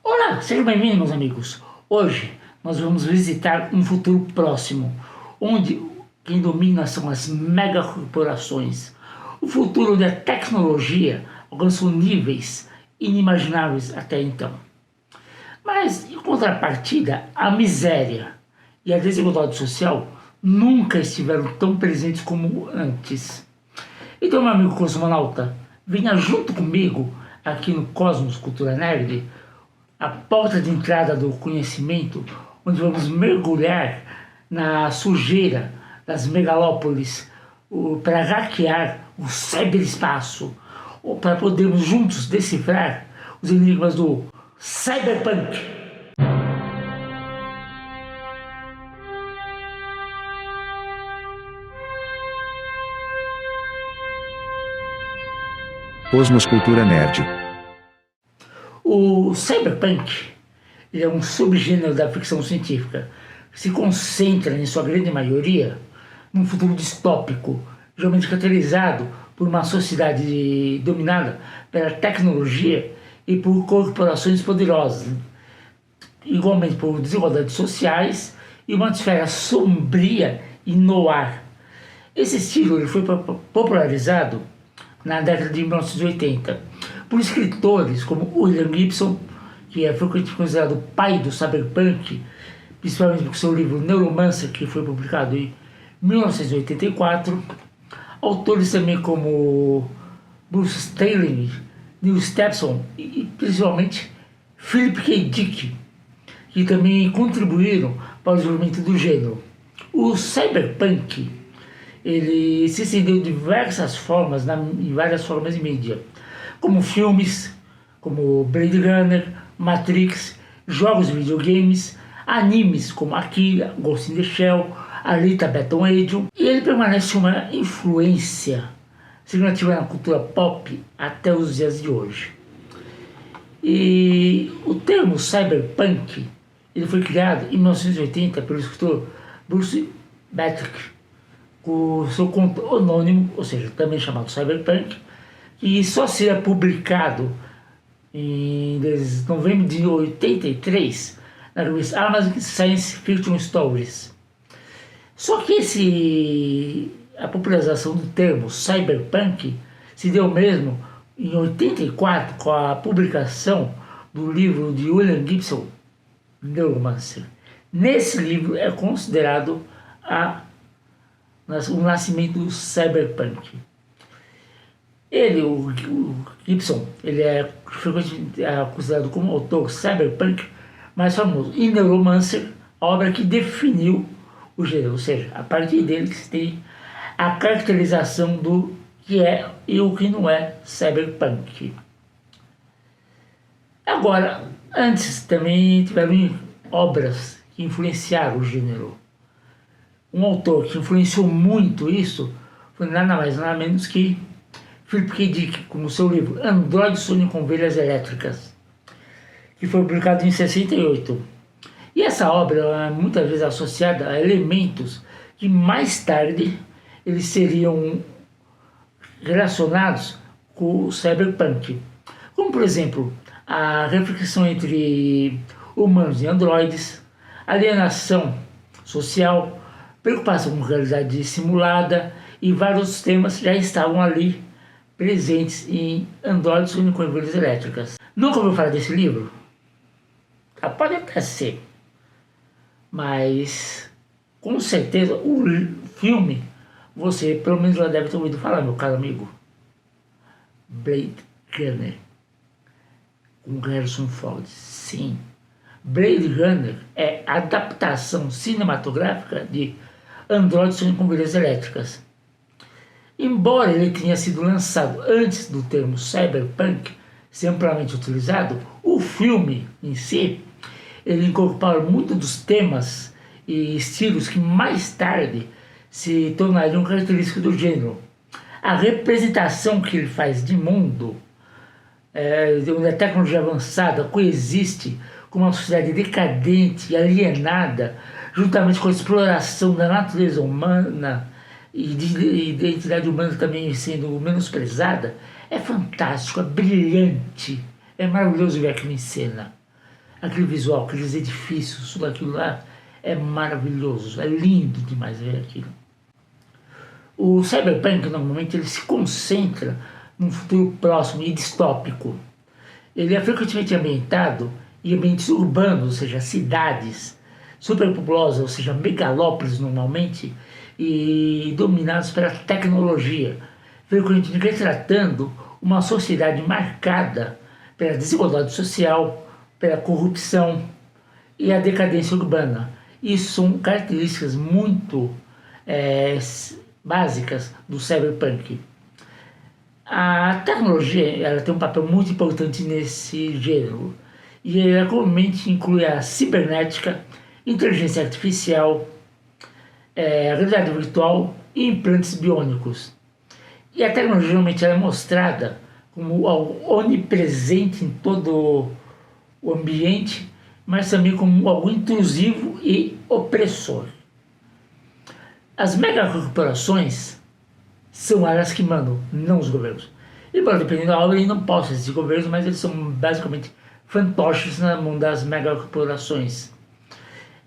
Olá, sejam bem-vindos, meus amigos. Hoje nós vamos visitar um futuro próximo, onde quem domina são as megacorporações. O futuro onde a tecnologia alcançou níveis inimagináveis até então. Mas, em contrapartida, a miséria e a desigualdade social nunca estiveram tão presentes como antes. Então, meu amigo cosmonauta, venha junto comigo aqui no Cosmos Cultura Nerd, a porta de entrada do conhecimento, onde vamos mergulhar na sujeira das megalópolis para hackear o ciberespaço, para podermos juntos decifrar os enigmas do cyberpunk. Cosmos Cultura Nerd. O cyberpunk é um subgênero da ficção científica que se concentra, em sua grande maioria, num futuro distópico, geralmente caracterizado por uma sociedade dominada pela tecnologia e por corporações poderosas, igualmente por desigualdades sociais e uma atmosfera sombria e noir. Esse estilo ele foi popularizado na década de 1980 por escritores como William Gibson, que é frequentemente considerado o pai do cyberpunk, principalmente por seu livro Neuromancer, que foi publicado em 1984. Autores também como Bruce Sterling, Neil Stephenson e principalmente Philip K. Dick, que também contribuíram para o desenvolvimento do gênero. O cyberpunk ele se estendeu de diversas formas, em várias formas de mídia, como filmes, como Blade Runner, Matrix, jogos de videogames, animes como Akira, Ghost in the Shell, Alita Battle Angel, e ele permanece uma influência significativa na cultura pop até os dias de hoje. E o termo cyberpunk ele foi criado em 1980 pelo escritor Bruce Batrick, com seu conto anônimo, ou seja, também chamado cyberpunk, e só seria publicado em novembro de 83 na revista Amazon Science Fiction Stories. Só que a popularização do termo cyberpunk se deu mesmo em 84 com a publicação do livro de William Gibson, Neuromancer. Nesse livro é considerado o nascimento do cyberpunk. O Gibson, ele é frequentemente considerado como o autor cyberpunk mais famoso. E Neuromancer, a obra que definiu o gênero, ou seja, a partir dele que se tem a caracterização do que é e o que não é cyberpunk. Agora, antes também tiveram obras que influenciaram o gênero. Um autor que influenciou muito isso foi nada mais nada menos que Philip K. Dick, com o seu livro Android Sonham com Ovelhas Elétricas, que foi publicado em 68. E essa obra é muitas vezes associada a elementos que mais tarde eles seriam relacionados com o cyberpunk, como por exemplo a reflexão entre humanos e androides, alienação social, preocupação com realidade simulada e vários temas já estavam ali presentes em Android Sonham com Ovelhas Elétricas. Nunca ouviu falar desse livro? Pode até ser, mas com certeza o filme você pelo menos já deve ter ouvido falar, meu caro amigo. Blade Runner com Harrison Ford. Sim, Blade Runner é a adaptação cinematográfica de Android Sonham com Ovelhas Elétricas. Embora ele tenha sido lançado antes do termo cyberpunk ser amplamente utilizado, o filme em si ele incorpora muitos dos temas e estilos que mais tarde se tornariam característicos do gênero. A representação que ele faz de mundo, onde a tecnologia avançada coexiste com uma sociedade decadente e alienada, juntamente com a exploração da natureza humana e de identidade humana também sendo menosprezada, é fantástico, é brilhante, é maravilhoso ver aquilo em cena. aquele visual, aqueles edifícios, tudo aquilo lá é maravilhoso, é lindo demais ver aquilo. O cyberpunk normalmente ele se concentra num futuro próximo e distópico. Ele é frequentemente ambientado em ambientes urbanos, ou seja, cidades superpopulosas, ou seja, megalópolis normalmente, e dominados pela tecnologia, frequentemente retratando uma sociedade marcada pela desigualdade social, pela corrupção e a decadência urbana. Isso são características muito básicas do cyberpunk. A tecnologia ela tem um papel muito importante nesse gênero e ela comumente inclui a cibernética, inteligência artificial, a realidade virtual e implantes biônicos. E a tecnologia geralmente ela é mostrada como algo onipresente em todo o ambiente, mas também como algo intrusivo e opressor. As megacorporações são elas que mandam, não os governos. Embora, dependendo da obra, eles não possam existir governos, mas eles são basicamente fantoches na mão das megacorporações.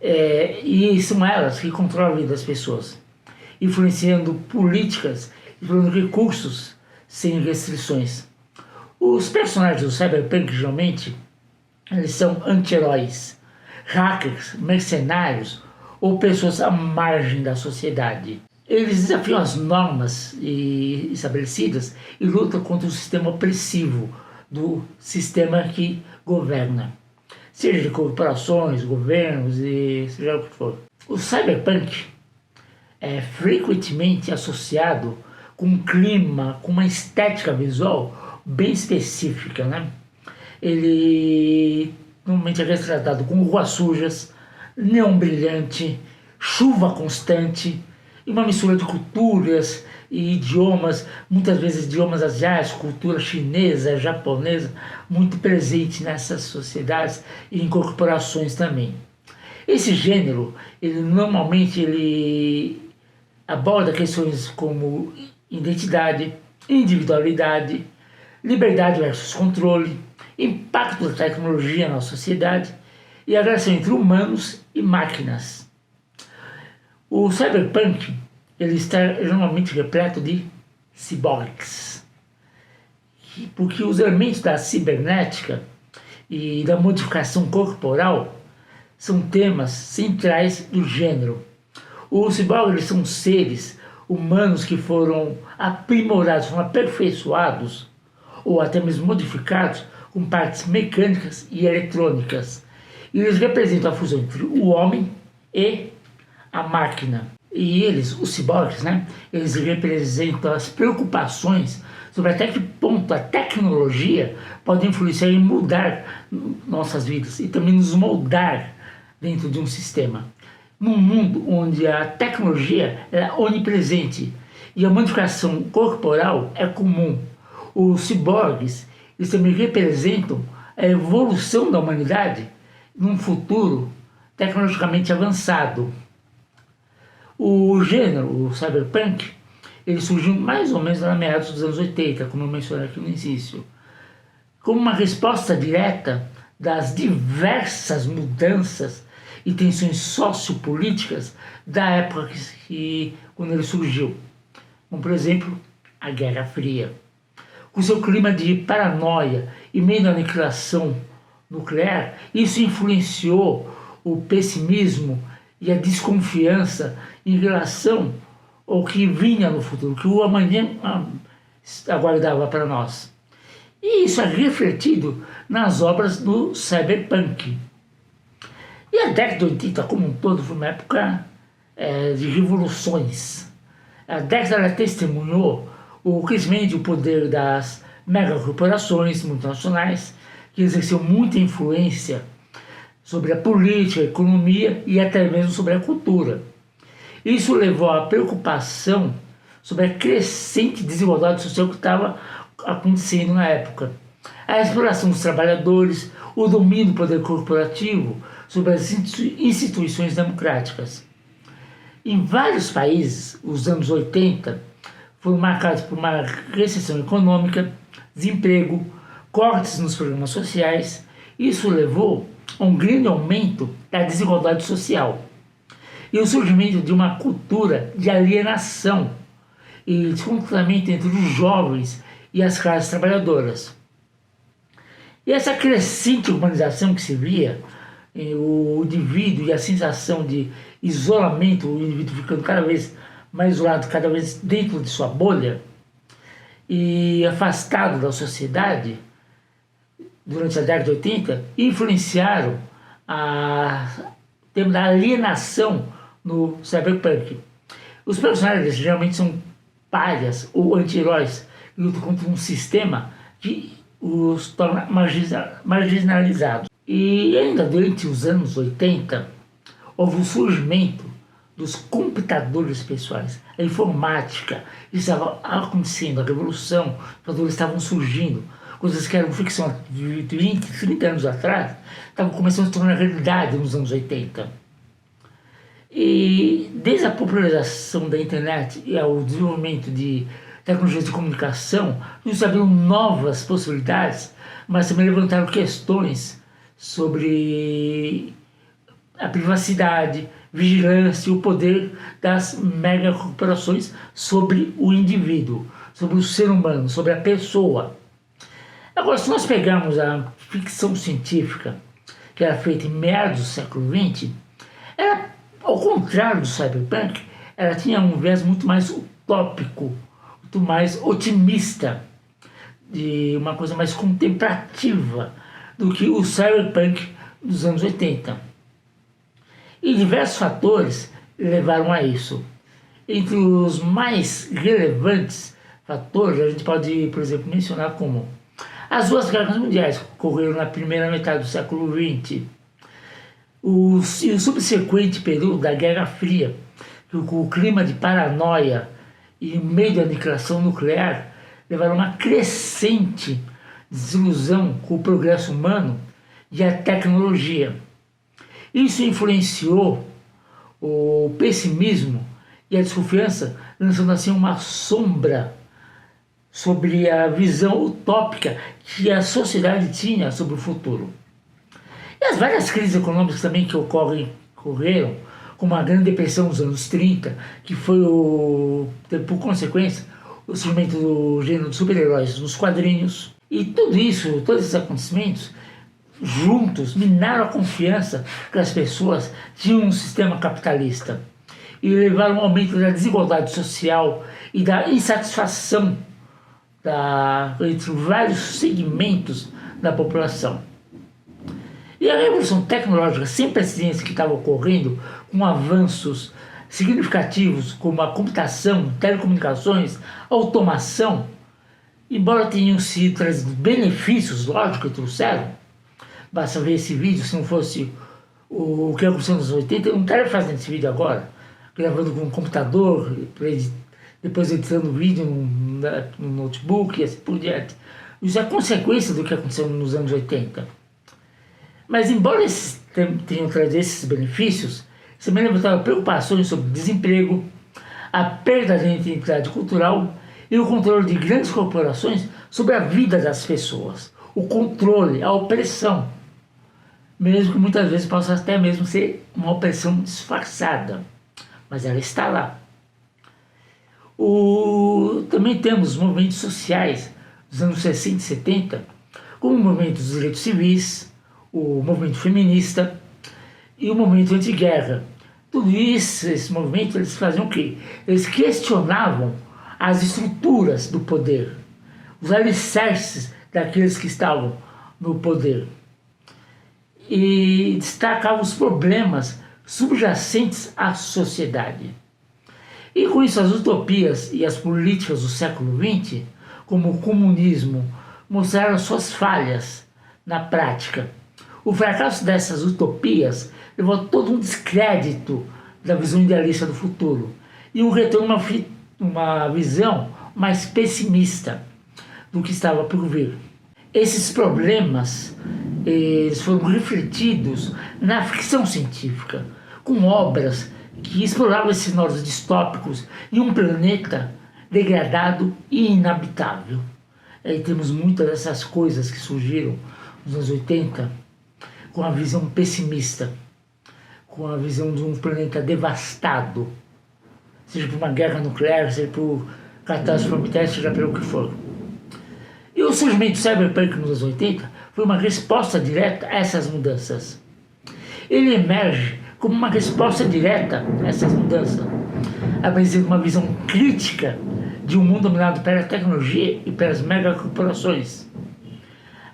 E são elas que controlam a vida das pessoas, influenciando políticas e dando recursos sem restrições. Os personagens do cyberpunk, geralmente, eles são anti-heróis, hackers, mercenários ou pessoas à margem da sociedade. Eles desafiam as normas estabelecidas e lutam contra o sistema opressivo do sistema que governa, seja de corporações, governos e seja o que for. O cyberpunk é frequentemente associado com um clima, com uma estética visual bem específica, né? Ele normalmente é retratado com ruas sujas, neon brilhante, chuva constante e uma mistura de culturas e idiomas, muitas vezes idiomas asiáticos, cultura chinesa, japonesa, muito presente nessas sociedades e em corporações também. Esse gênero, ele aborda questões como identidade, individualidade, liberdade versus controle, impacto da tecnologia na sociedade e a relação entre humanos e máquinas. O cyberpunk ele está normalmente repleto de ciborgues, porque os elementos da cibernética e da modificação corporal são temas centrais do gênero. Os ciborgues são seres humanos que foram aprimorados, foram aperfeiçoados ou até mesmo modificados com partes mecânicas e eletrônicas. E eles representam a fusão entre o homem e a máquina. E eles, os ciborgues, né, eles representam as preocupações sobre até que ponto a tecnologia pode influenciar em mudar nossas vidas e também nos moldar dentro de um sistema. Num mundo onde a tecnologia é onipresente e a modificação corporal é comum, os ciborgues eles também representam a evolução da humanidade num futuro tecnologicamente avançado. O gênero, o cyberpunk, ele surgiu mais ou menos na meados dos anos 80, como eu mencionei aqui no início, como uma resposta direta das diversas mudanças e tensões sociopolíticas da época quando ele surgiu. Como, por exemplo, a Guerra Fria. Com seu clima de paranoia e meio da aniquilação nuclear, isso influenciou o pessimismo e a desconfiança em relação ao que vinha no futuro, que o amanhã aguardava para nós. E isso é refletido nas obras do cyberpunk. E a década de 80 como um todo foi uma época de revoluções. A década testemunhou o crescimento e o poder das megacorporações multinacionais, que exerciam muita influência sobre a política, a economia e até mesmo sobre a cultura. Isso levou à preocupação sobre a crescente desigualdade social que estava acontecendo na época. A exploração dos trabalhadores, o domínio do poder corporativo sobre as instituições democráticas. Em vários países, os anos 80 foram marcados por uma recessão econômica, desemprego, cortes nos programas sociais. Isso levou a um grande aumento da desigualdade social e o surgimento de uma cultura de alienação e descontentamento entre os jovens e as classes trabalhadoras. E essa crescente urbanização que se via, o indivíduo e a sensação de isolamento, o indivíduo ficando cada vez mais isolado, cada vez dentro de sua bolha e afastado da sociedade, durante a década de 80, influenciaram o tema da alienação no cyberpunk. Os personagens geralmente são párias ou anti-heróis que lutam contra um sistema que os torna marginalizados. E ainda durante os anos 80, houve o surgimento dos computadores pessoais, a informática, estava acontecendo, a revolução, os computadores estavam surgindo, coisas que eram ficção de 20, 30 anos atrás, estavam começando a se tornar realidade nos anos 80. E desde a popularização da internet e ao desenvolvimento de tecnologias de comunicação, nos abriram novas possibilidades, mas também levantaram questões sobre a privacidade, vigilância e o poder das megacorporações sobre o indivíduo, sobre o ser humano, sobre a pessoa. Agora, se nós pegarmos a ficção científica, que era feita em meados do século XX, ela, ao contrário do cyberpunk, ela tinha um viés muito mais utópico, muito mais otimista, de uma coisa mais contemplativa do que o cyberpunk dos anos 80. E diversos fatores levaram a isso. Entre os mais relevantes fatores, a gente pode, por exemplo, mencionar como as duas guerras mundiais que ocorreram na primeira metade do século XX, e o subsequente período da Guerra Fria, que com o clima de paranoia e meio da aniquilação nuclear levaram a uma crescente desilusão com o progresso humano e a tecnologia. Isso influenciou o pessimismo e a desconfiança, lançando assim uma sombra sobre a visão utópica que a sociedade tinha sobre o futuro. E as várias crises econômicas também que ocorreram, como a Grande Depressão dos anos 30, que foi, por consequência, o surgimento do gênero de super-heróis nos quadrinhos. E tudo isso, todos esses acontecimentos, juntos, minaram a confiança que as pessoas tinham no sistema capitalista e levaram ao aumento da desigualdade social e da insatisfação entre vários segmentos da população. E a revolução tecnológica sem precedentes que estava ocorrendo, com avanços significativos como a computação, telecomunicações, automação, embora tenham sido trazidos benefícios, lógico, que trouxeram, basta ver esse vídeo, se não fosse o que aconteceu nos anos 80, eu não estaria fazendo esse vídeo agora, gravando com um computador, depois editando o vídeo no notebook e assim por diante. Isso é consequência do que aconteceu nos anos 80. Mas embora esses tenham trazido esses benefícios, também levantaram preocupações sobre desemprego, a perda da identidade cultural e o controle de grandes corporações sobre a vida das pessoas. O controle, a opressão, mesmo que muitas vezes possa até mesmo ser uma opressão disfarçada, mas ela está lá. Também temos movimentos sociais dos anos 60 e 70, como o movimento dos direitos civis, o movimento feminista e o movimento anti-guerra. Tudo isso, esse movimento, eles faziam o quê? Eles questionavam as estruturas do poder, os alicerces daqueles que estavam no poder, e destacavam os problemas subjacentes à sociedade. E com isso as utopias e as políticas do século XX, como o comunismo, mostraram suas falhas na prática. O fracasso dessas utopias levou a todo um descrédito da visão idealista do futuro e um retorno a uma visão mais pessimista do que estava por vir. Esses problemas eles foram refletidos na ficção científica, com obras que exploravam esses cenários distópicos em um planeta degradado e inabitável. Aí temos muitas dessas coisas que surgiram nos anos 80, com a visão pessimista, com a visão de um planeta devastado, seja por uma guerra nuclear, seja por catástrofe ambiental, seja pelo que for. E o surgimento do cyberpunk nos anos 80 foi uma resposta direta a essas mudanças. Ele emerge como uma resposta direta a essas mudanças, apresentando uma visão crítica de um mundo dominado pela tecnologia e pelas megacorporações.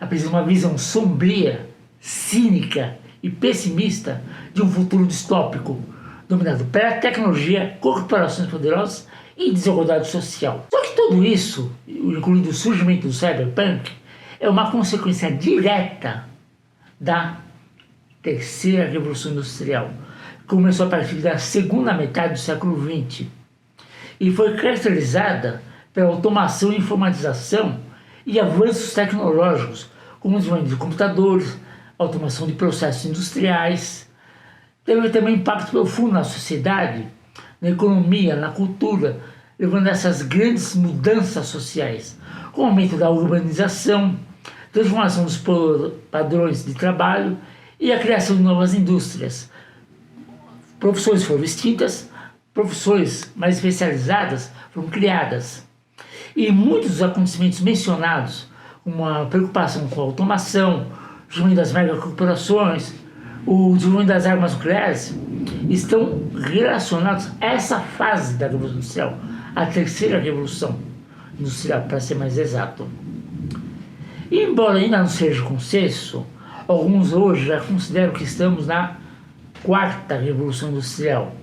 Apresenta uma visão sombria, cínica e pessimista de um futuro distópico, dominado pela tecnologia, corporações poderosas e desigualdade social. Só que tudo isso, incluindo o surgimento do cyberpunk, é uma consequência direta da terceira revolução industrial, que começou a partir da segunda metade do século XX e foi caracterizada pela automação e informatização e avanços tecnológicos, como o desenvolvimento de computadores, automação de processos industriais. Teve também impacto profundo na sociedade, na economia, na cultura, levando a essas grandes mudanças sociais, com o aumento da urbanização, transformação dos padrões de trabalho e a criação de novas indústrias. Profissões foram extintas, profissões mais especializadas foram criadas. E muitos dos acontecimentos mencionados, como a preocupação com a automação, o desenvolvimento das megacorporações, o desenvolvimento das armas nucleares, estão relacionados a essa fase da Revolução Industrial, a terceira Revolução Industrial, para ser mais exato. E embora ainda não seja consenso, alguns hoje já consideram que estamos na quarta Revolução Industrial,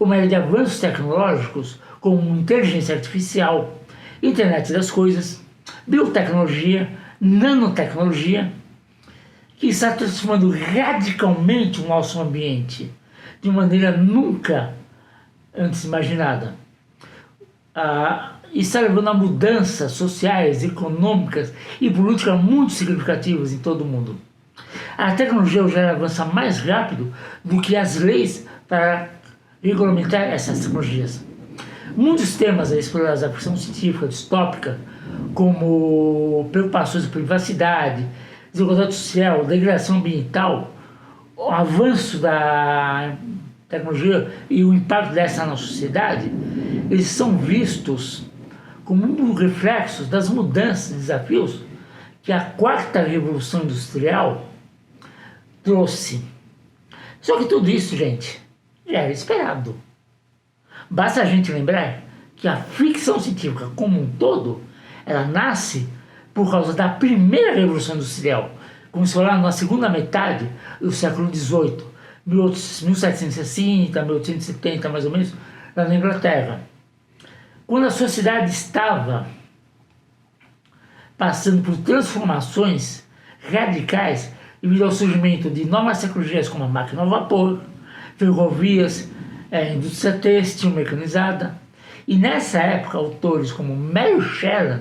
uma era de avanços tecnológicos como inteligência artificial, internet das coisas, biotecnologia, nanotecnologia, que está transformando radicalmente o nosso ambiente de maneira nunca antes imaginada. Está levando a mudanças sociais, econômicas e políticas muito significativas em todo o mundo. A tecnologia já avança mais rápido do que as leis para regulamentar essas tecnologias. Muitos temas explorados na ficção científica distópica, como preocupações de privacidade, desigualdade social, degradação ambiental, o avanço da tecnologia e o impacto dessa na sociedade, eles são vistos como um dos reflexos das mudanças e desafios que a quarta revolução industrial trouxe. Só que tudo isso, gente, já era esperado. Basta a gente lembrar que a ficção científica como um todo, ela nasce por causa da primeira revolução industrial, começou lá na segunda metade do século XVIII, 1760, 1870 mais ou menos, lá na Inglaterra. Quando a sociedade estava passando por transformações radicais devido ao surgimento de novas tecnologias como a máquina a vapor, ferrovias, indústria têxtil mecanizada. E nessa época, autores como Mary Shelley,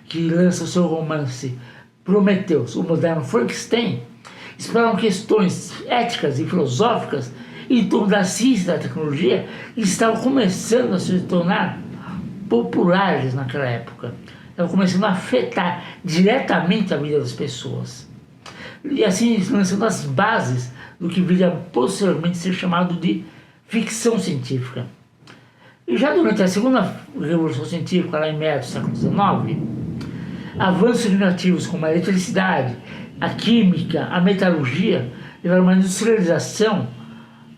que lança o seu romance Prometheus, o moderno Frankenstein, exploram questões éticas e filosóficas em torno da ciência e da tecnologia que estavam começando a se tornar populares naquela época. Estavam começando a afetar diretamente a vida das pessoas. E assim lançando as bases do que viria posteriormente ser chamado de ficção científica. E já durante a segunda revolução científica, lá em meados do século XIX, avanços significativos como a eletricidade, a química, a metalurgia, levaram a uma industrialização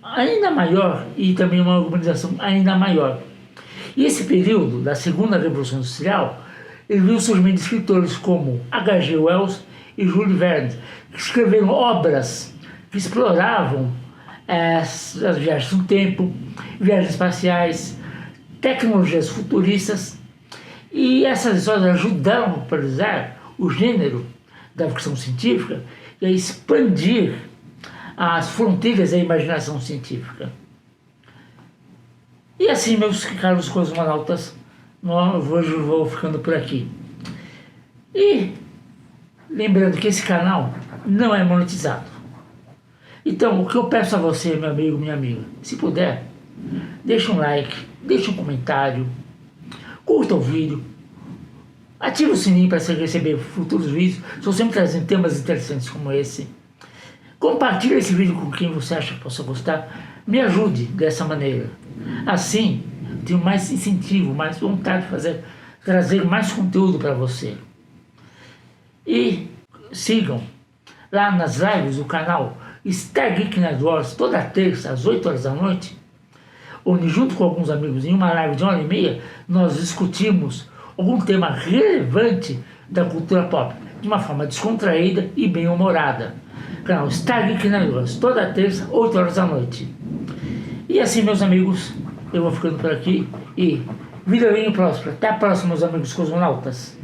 ainda maior e também uma urbanização ainda maior. E esse período da segunda revolução industrial, ele viu o surgimento de escritores como H.G. Wells e Jules Verne, que escreveram obras que exploravam as viagens no tempo, viagens espaciais, tecnologias futuristas, e essas histórias ajudaram a popularizar o gênero da ficção científica e a expandir as fronteiras da imaginação científica. E assim, meus caros cosmonautas, hoje eu vou ficando por aqui. E lembrando que esse canal não é monetizado. Então, o que eu peço a você, meu amigo, minha amiga, se puder, deixa um like, deixa um comentário, curta o vídeo, ative o sininho para você receber futuros vídeos. Estou sempre trazendo temas interessantes como esse. Compartilhe esse vídeo com quem você acha que possa gostar. Me ajude dessa maneira. Assim, tenho mais incentivo, mais vontade de trazer mais conteúdo para você. E sigam lá nas lives do canal Star Geek Networks, toda terça às 8 horas da noite, onde junto com alguns amigos em uma live de 1h30 nós discutimos algum tema relevante da cultura pop de uma forma descontraída e bem humorada. Canal Star Geek Networks, toda terça, 8 horas da noite. E assim, meus amigos, eu vou ficando por aqui e vida bem próspera. Até a próxima, meus amigos cosmonautas.